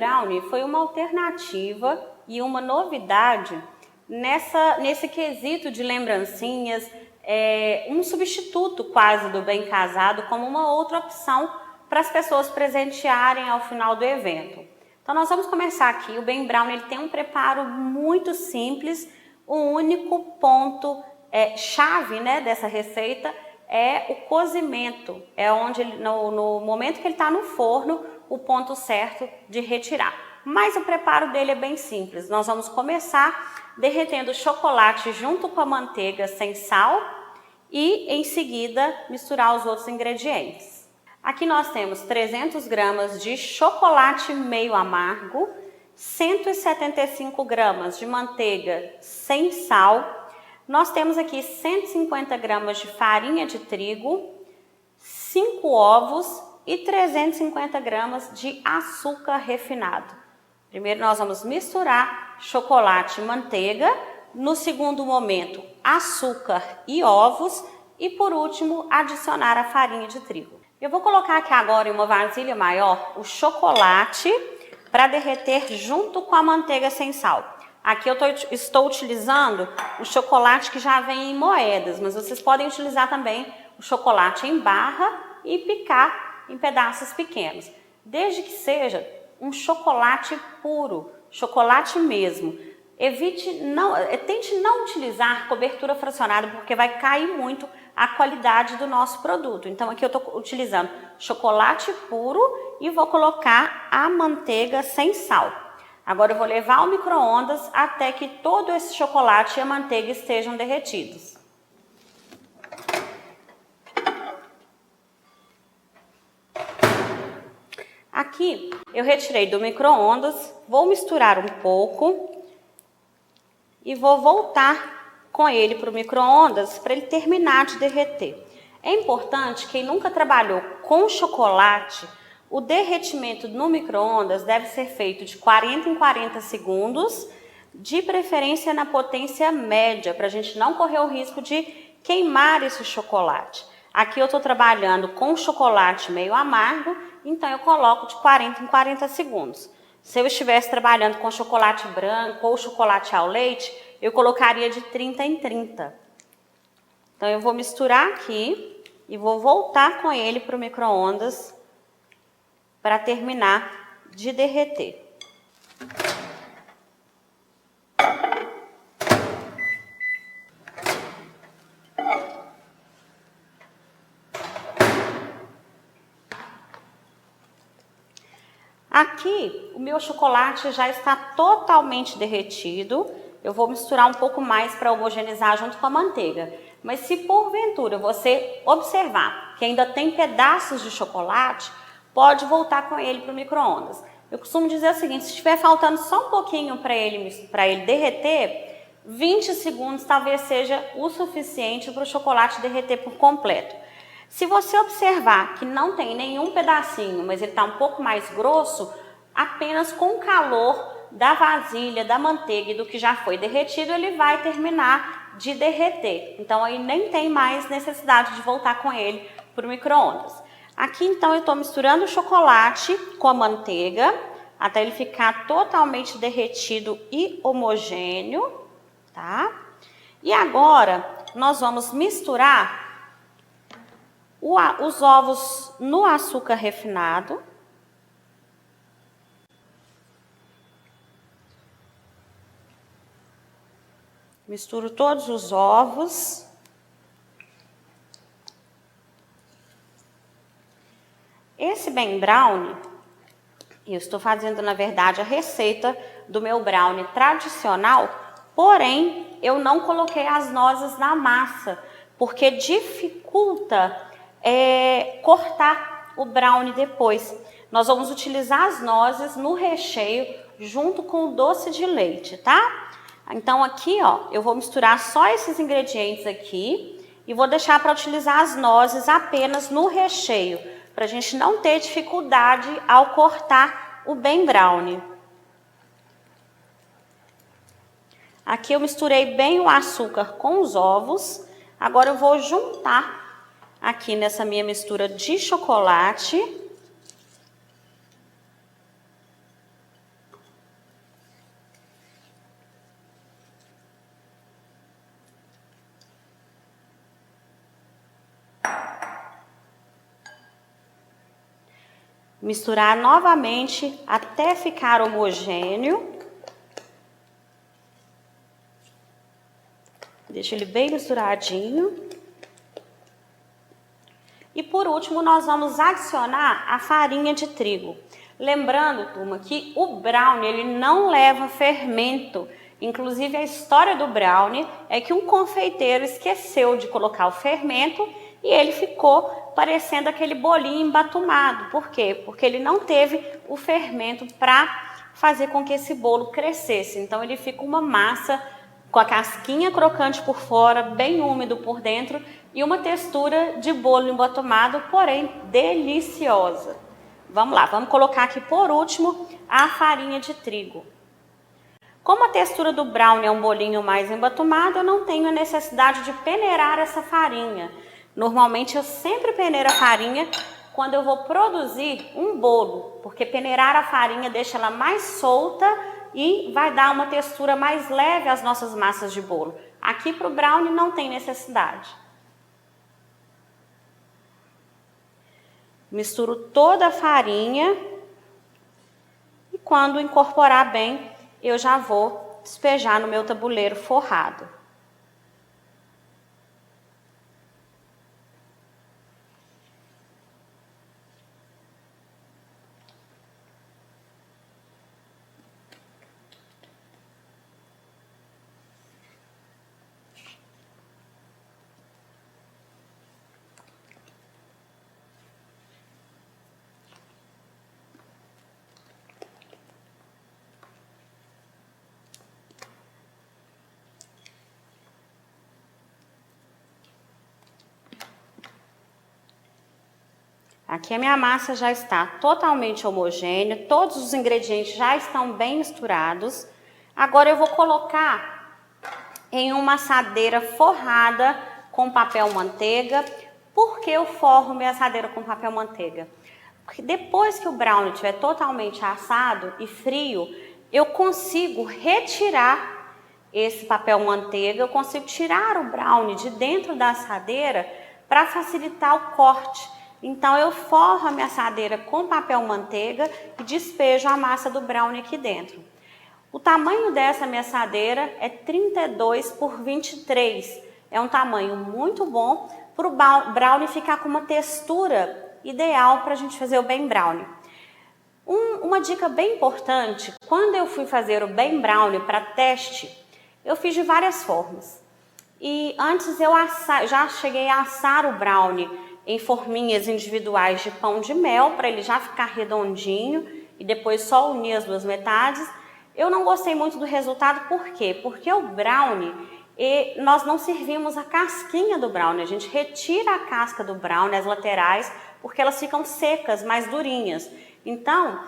brownie foi uma alternativa e uma novidade nesse quesito de lembrancinhas, um substituto quase do bem casado, como uma outra opção para as pessoas presentearem ao final do evento. Então nós vamos começar aqui. O bem brownie ele tem um preparo muito simples. O único ponto chave, né, dessa receita é o cozimento. É onde no momento que ele está no forno, o ponto certo de retirar. Mas o preparo dele é bem simples. Nós vamos começar derretendo o chocolate junto com a manteiga sem sal e em seguida misturar os outros ingredientes. Aqui nós temos 300 gramas de chocolate meio amargo, 175 gramas de manteiga sem sal. Nós temos aqui 150 gramas de farinha de trigo, 5 ovos e 350 gramas de açúcar refinado. Primeiro nós vamos misturar chocolate e manteiga, no segundo momento açúcar e ovos e por último adicionar a farinha de trigo. Eu vou colocar aqui agora em uma vasilha maior o chocolate para derreter junto com a manteiga sem sal. Aqui eu estou utilizando o chocolate que já vem em moedas, mas vocês podem utilizar também o chocolate em barra e picar em pedaços pequenos. Desde que seja um chocolate puro, chocolate mesmo. Tente não utilizar cobertura fracionada, porque vai cair muito a qualidade do nosso produto. Então aqui eu estou utilizando chocolate puro e vou colocar a manteiga sem sal. Agora eu vou levar ao micro-ondas até que todo esse chocolate e a manteiga estejam derretidos. Aqui eu retirei do micro-ondas, vou misturar um pouco e vou voltar com ele para o micro-ondas para ele terminar de derreter. É importante, quem nunca trabalhou com chocolate, o derretimento no micro-ondas deve ser feito de 40 em 40 segundos, de preferência na potência média, para a gente não correr o risco de queimar esse chocolate. Aqui eu estou trabalhando com chocolate meio amargo, então eu coloco de 40 em 40 segundos. Se eu estivesse trabalhando com chocolate branco ou chocolate ao leite, eu colocaria de 30 em 30. Então eu vou misturar aqui e vou voltar com ele para o micro-ondas para terminar de derreter. Aqui o meu chocolate já está totalmente derretido. Eu vou misturar um pouco mais para homogeneizar junto com a manteiga. Mas se porventura você observar que ainda tem pedaços de chocolate, pode voltar com ele para o micro-ondas. Eu costumo dizer o seguinte: se estiver faltando só um pouquinho para ele derreter, 20 segundos talvez seja o suficiente para o chocolate derreter por completo. Se você observar que não tem nenhum pedacinho, mas ele está um pouco mais grosso, apenas com o calor da vasilha, da manteiga e do que já foi derretido, ele vai terminar de derreter. Então aí nem tem mais necessidade de voltar com ele para o micro-ondas. Aqui então eu estou misturando o chocolate com a manteiga, até ele ficar totalmente derretido e homogêneo, tá? E agora nós vamos misturar os ovos no açúcar refinado. Misturo todos os ovos. Esse bem brownie, eu estou fazendo na verdade a receita do meu brownie tradicional, porém eu não coloquei as nozes na massa, porque dificulta cortar o brownie depois. Nós vamos utilizar as nozes no recheio junto com o doce de leite, tá? Então aqui, ó, eu vou misturar só esses ingredientes aqui e vou deixar para utilizar as nozes apenas no recheio, para a gente não ter dificuldade ao cortar o bem brownie. Aqui eu misturei bem o açúcar com os ovos. Agora eu vou juntar aqui nessa minha mistura de chocolate. Misturar novamente até ficar homogêneo. Deixa ele bem misturadinho. E por último, nós vamos adicionar a farinha de trigo. Lembrando, turma, que o brownie ele não leva fermento. Inclusive, a história do brownie é que um confeiteiro esqueceu de colocar o fermento e ele ficou parecendo aquele bolinho embatumado. Por quê? Porque ele não teve o fermento para fazer com que esse bolo crescesse. Então, ele fica uma massa com a casquinha crocante por fora, bem úmido por dentro e uma textura de bolo embatumado, porém deliciosa. Vamos lá, vamos colocar aqui por último a farinha de trigo. Como a textura do brownie é um bolinho mais embatumado, eu não tenho a necessidade de peneirar essa farinha. Normalmente eu sempre peneiro a farinha quando eu vou produzir um bolo, porque peneirar a farinha deixa ela mais solta e vai dar uma textura mais leve às nossas massas de bolo. Aqui para o brownie não tem necessidade. Misturo toda a farinha e quando incorporar bem, eu já vou despejar no meu tabuleiro forrado. Aqui a minha massa já está totalmente homogênea, todos os ingredientes já estão bem misturados. Agora eu vou colocar em uma assadeira forrada com papel manteiga. Por que eu forro minha assadeira com papel manteiga? Porque depois que o brownie estiver totalmente assado e frio, eu consigo retirar esse papel manteiga, eu consigo tirar o brownie de dentro da assadeira para facilitar o corte. Então, eu forro a minha assadeira com papel manteiga e despejo a massa do brownie aqui dentro. O tamanho dessa minha assadeira é 32 por 23. É um tamanho muito bom para o brownie ficar com uma textura ideal para a gente fazer o Ben Brownie. Uma dica bem importante, quando eu fui fazer o Ben Brownie para teste, eu fiz de várias formas. E antes eu já cheguei a assar o brownie em forminhas individuais de pão de mel, para ele já ficar redondinho e depois só unir as duas metades. Eu não gostei muito do resultado, por quê? Porque o brownie, nós não servimos a casquinha do brownie, a gente retira a casca do brownie, as laterais, porque elas ficam secas, mais durinhas. Então,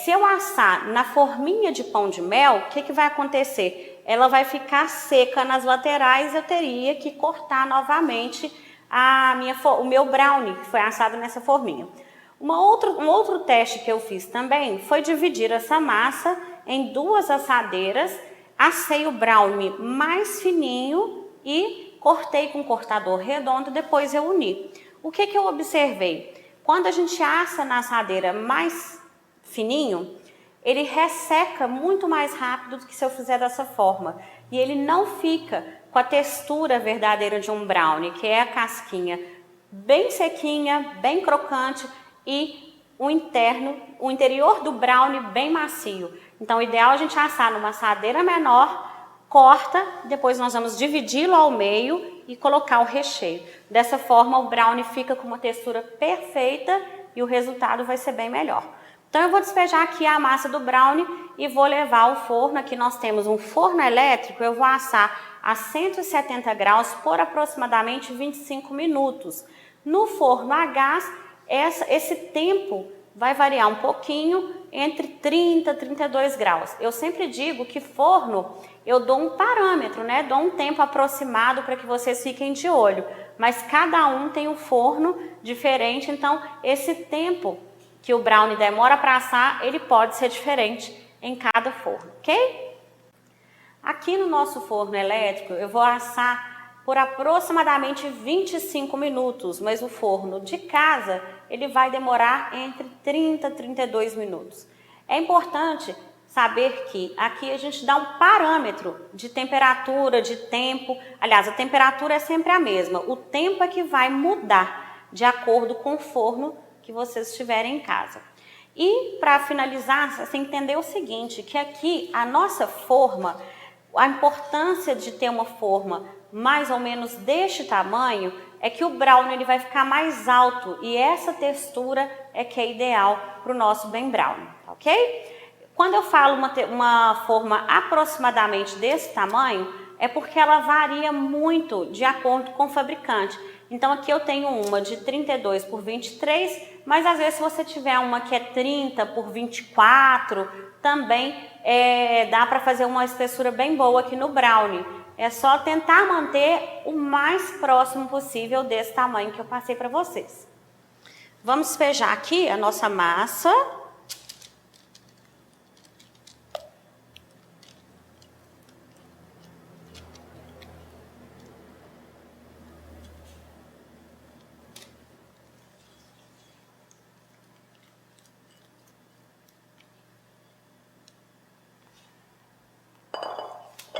se eu assar na forminha de pão de mel, o que vai acontecer? Ela vai ficar seca nas laterais, eu teria que cortar novamente o meu brownie, que foi assado nessa forminha. Um outro teste que eu fiz também foi dividir essa massa em duas assadeiras, assei o brownie mais fininho e cortei com um cortador redondo, depois eu uni. O que eu observei? Quando a gente assa na assadeira mais fininho, ele resseca muito mais rápido do que se eu fizer dessa forma. E ele não fica com a textura verdadeira de um brownie, que é a casquinha bem sequinha, bem crocante e o interior do brownie bem macio. Então, o ideal é a gente assar numa assadeira menor, corta, depois nós vamos dividi-lo ao meio e colocar o recheio. Dessa forma, o brownie fica com uma textura perfeita e o resultado vai ser bem melhor. Então, eu vou despejar aqui a massa do brownie e vou levar ao forno. Aqui nós temos um forno elétrico, eu vou assar a 170 graus por aproximadamente 25 minutos. No forno a gás, esse tempo vai variar um pouquinho, entre 30 e 32 graus. Eu sempre digo que forno, eu dou um parâmetro, né? Dou um tempo aproximado para que vocês fiquem de olho. Mas cada um tem um forno diferente, então esse tempo que o brownie demora para assar, ele pode ser diferente em cada forno, ok? Aqui no nosso forno elétrico, eu vou assar por aproximadamente 25 minutos, mas o forno de casa ele vai demorar entre 30 e 32 minutos. É importante saber que aqui a gente dá um parâmetro de temperatura, de tempo. Aliás, a temperatura é sempre a mesma, o tempo é que vai mudar de acordo com o forno que vocês tiverem em casa. E para finalizar, você entender o seguinte, que aqui a nossa forma, a importância de ter uma forma mais ou menos deste tamanho é que o brownie ele vai ficar mais alto e essa textura é que é ideal para o nosso Ben Brownie, ok? Quando eu falo uma forma aproximadamente desse tamanho, é porque ela varia muito de acordo com o fabricante. Então aqui eu tenho uma de 32 por 23, mas às vezes se você tiver uma que é 30 por 24, também dá para fazer uma espessura bem boa aqui no brownie. É só tentar manter o mais próximo possível desse tamanho que eu passei para vocês. Vamos despejar aqui a nossa massa.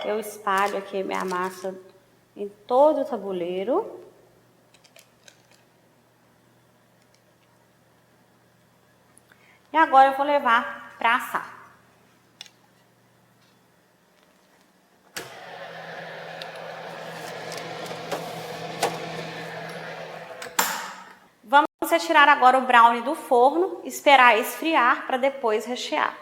Eu espalho aqui minha massa em todo o tabuleiro. E agora eu vou levar para assar. Vamos retirar agora o brownie do forno, esperar esfriar para depois rechear.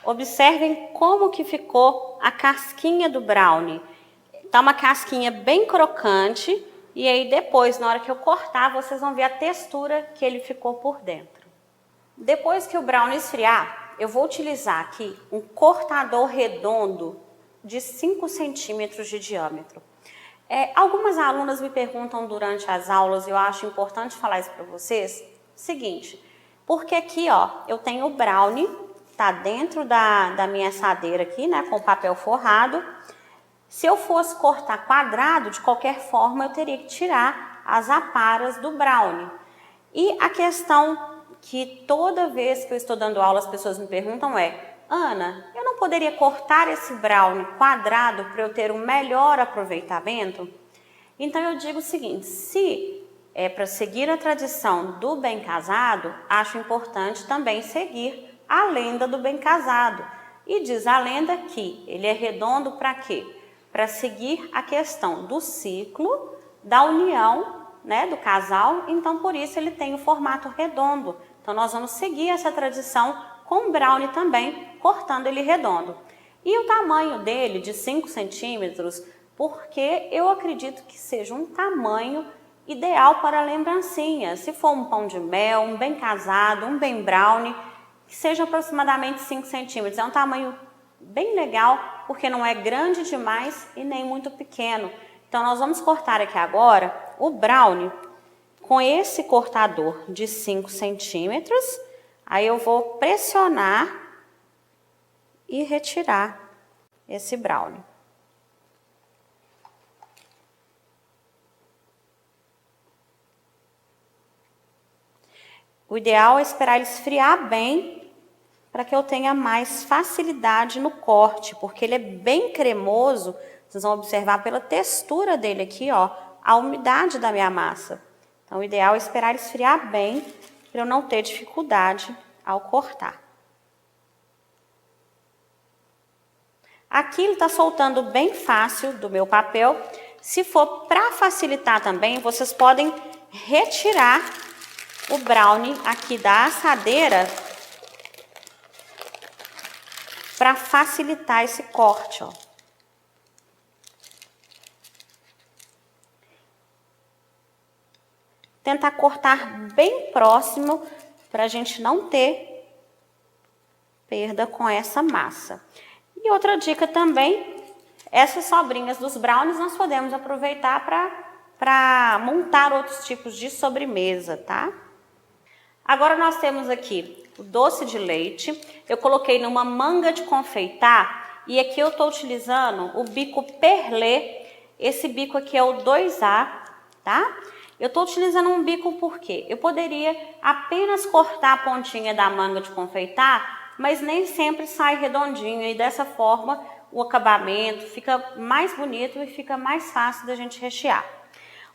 Observem como que ficou a casquinha do brownie. Tá uma casquinha bem crocante e aí depois, na hora que eu cortar, vocês vão ver a textura que ele ficou por dentro. Depois que o brownie esfriar, eu vou utilizar aqui um cortador redondo de 5 centímetros de diâmetro. Algumas alunas me perguntam durante as aulas, e eu acho importante falar isso para vocês, seguinte, porque aqui ó, eu tenho o brownie, tá dentro da minha assadeira aqui, né, com papel forrado. Se eu fosse cortar quadrado, de qualquer forma, eu teria que tirar as aparas do brownie. E a questão que toda vez que eu estou dando aula, as pessoas me perguntam Ana, eu não poderia cortar esse brownie quadrado para eu ter um melhor aproveitamento? Então eu digo o seguinte, se é para seguir a tradição do bem casado, acho importante também seguir a lenda do bem casado. E diz a lenda que ele é redondo para quê? Para seguir a questão do ciclo, da união, né, do casal, então por isso ele tem o formato redondo. Então nós vamos seguir essa tradição com o brownie também, cortando ele redondo. E o tamanho dele de 5 centímetros, porque eu acredito que seja um tamanho ideal para lembrancinha. Se for um pão de mel, um bem casado, um bem brownie, que seja aproximadamente 5 centímetros. É um tamanho bem legal, porque não é grande demais e nem muito pequeno. Então, nós vamos cortar aqui agora o brownie com esse cortador de 5 centímetros. Aí eu vou pressionar e retirar esse brownie. O ideal é esperar ele esfriar bem para que eu tenha mais facilidade no corte, porque ele é bem cremoso. Vocês vão observar pela textura dele aqui, ó, a umidade da minha massa. Então, o ideal é esperar ele esfriar bem para eu não ter dificuldade ao cortar. Aqui ele está soltando bem fácil do meu papel. Se for para facilitar também, vocês podem retirar o brownie aqui da assadeira para facilitar esse corte, ó. Tentar cortar bem próximo para a gente não ter perda com essa massa. E outra dica também, essas sobrinhas dos brownies nós podemos aproveitar para para montar outros tipos de sobremesa, tá? Agora nós temos aqui o doce de leite. Eu coloquei numa manga de confeitar e aqui eu estou utilizando o bico perlê. Esse bico aqui é o 2A, tá? Eu estou utilizando um bico porque eu poderia apenas cortar a pontinha da manga de confeitar, mas nem sempre sai redondinho e dessa forma o acabamento fica mais bonito e fica mais fácil da gente rechear.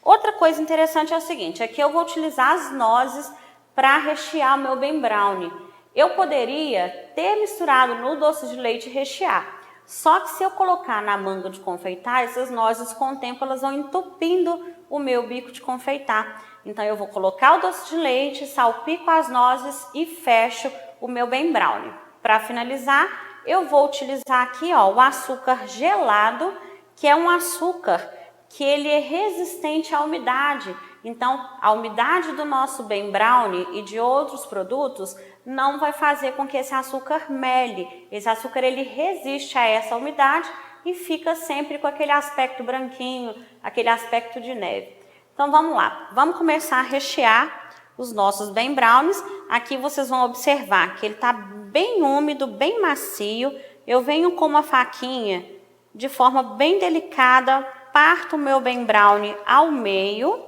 Outra coisa interessante é o seguinte, aqui eu vou utilizar as nozes para rechear o meu Ben Brownie. Eu poderia ter misturado no doce de leite e rechear, só que se eu colocar na manga de confeitar, essas nozes com o tempo elas vão entupindo o meu bico de confeitar. Então eu vou colocar o doce de leite, salpico as nozes e fecho o meu Ben Brownie. Para finalizar, eu vou utilizar aqui ó, o açúcar gelado, que é um açúcar que ele é resistente à umidade. Então, a umidade do nosso Ben Brownie e de outros produtos não vai fazer com que esse açúcar mele. Esse açúcar ele resiste a essa umidade e fica sempre com aquele aspecto branquinho, aquele aspecto de neve. Então, vamos lá. Vamos começar a rechear os nossos Ben Brownies. Aqui vocês vão observar que ele está bem úmido, bem macio. Eu venho com uma faquinha de forma bem delicada, parto o meu Ben Brownie ao meio.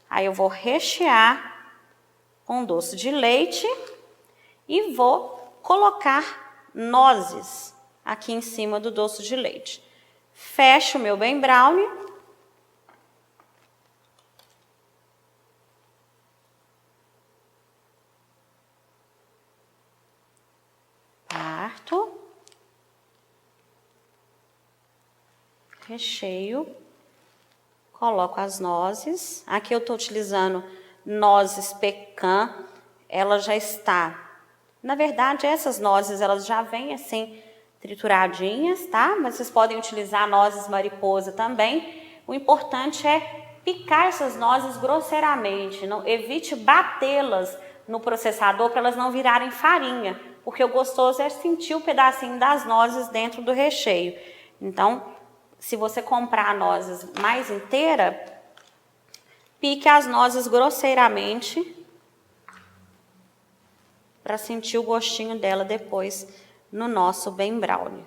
Aí eu vou rechear com doce de leite e vou colocar nozes aqui em cima do doce de leite. Fecho o meu Ben Brownie. Parto. Recheio. Coloco as nozes. Aqui eu estou utilizando nozes pecan. Ela já está... Na verdade, essas nozes, elas já vêm assim, trituradinhas, tá? Mas vocês podem utilizar nozes mariposa também. O importante é picar essas nozes grosseiramente. Não, evite batê-las no processador para elas não virarem farinha. Porque o gostoso é sentir o pedacinho das nozes dentro do recheio. Então, se você comprar nozes mais inteira, pique as nozes grosseiramente para sentir o gostinho dela depois no nosso Ben Brownie.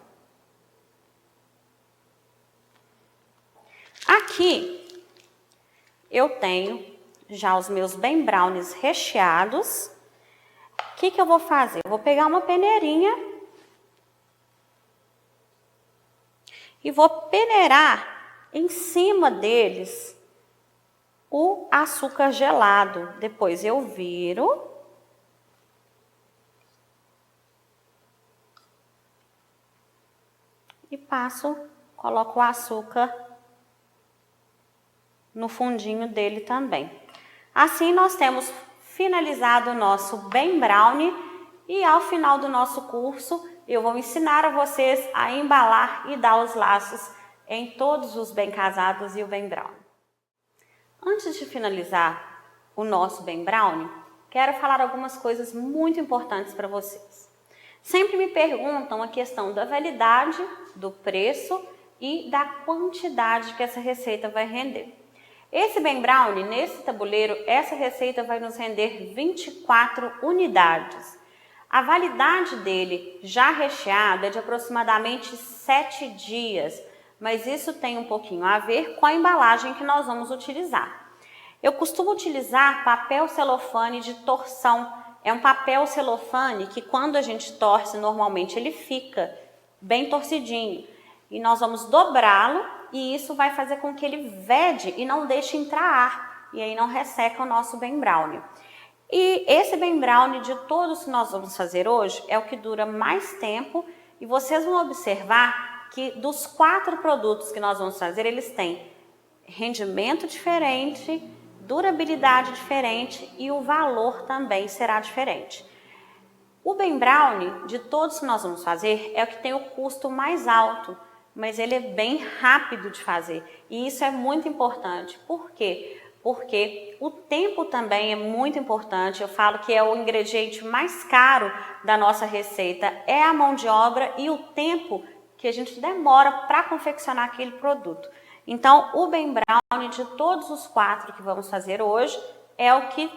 Aqui eu tenho já os meus Ben Brownies recheados. O que eu vou fazer? Eu vou pegar uma peneirinha e vou peneirar em cima deles o açúcar gelado. Depois eu viro. E coloco o açúcar no fundinho dele também. Assim nós temos finalizado o nosso Ben Brownie e ao final do nosso curso eu vou ensinar a vocês a embalar e dar os laços em todos os Ben Casados e o Ben Brownie. Antes de finalizar o nosso Ben Brownie, quero falar algumas coisas muito importantes para vocês. Sempre me perguntam a questão da validade, do preço e da quantidade que essa receita vai render. Esse Ben Brownie, nesse tabuleiro, essa receita vai nos render 24 unidades. A validade dele, já recheado, é de aproximadamente 7 dias, mas isso tem um pouquinho a ver com a embalagem que nós vamos utilizar. Eu costumo utilizar papel celofane de torção. É um papel celofane que quando a gente torce, normalmente ele fica bem torcidinho. E nós vamos dobrá-lo e isso vai fazer com que ele vede e não deixe entrar ar. E aí não resseca o nosso Ben Brownie. E esse Ben Brownie de todos que nós vamos fazer hoje é o que dura mais tempo. E vocês vão observar que dos 4 produtos que nós vamos fazer, eles têm rendimento diferente, durabilidade diferente e o valor também será diferente. O Ben Brownie, de todos que nós vamos fazer, é o que tem o custo mais alto, mas ele é bem rápido de fazer. E isso é muito importante. Por quê? Porque o tempo também é muito importante. Eu falo que é o ingrediente mais caro da nossa receita, é a mão de obra e o tempo que a gente demora para confeccionar aquele produto. Então, o Ben Brownie de todos os 4 que vamos fazer hoje é o que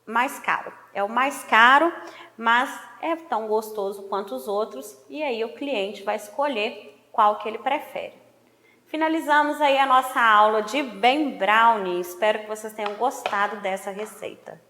mais caro. É o mais caro, mas é tão gostoso quanto os outros e aí o cliente vai escolher qual que ele prefere. Finalizamos aí a nossa aula de Ben Brownie. Espero que vocês tenham gostado dessa receita.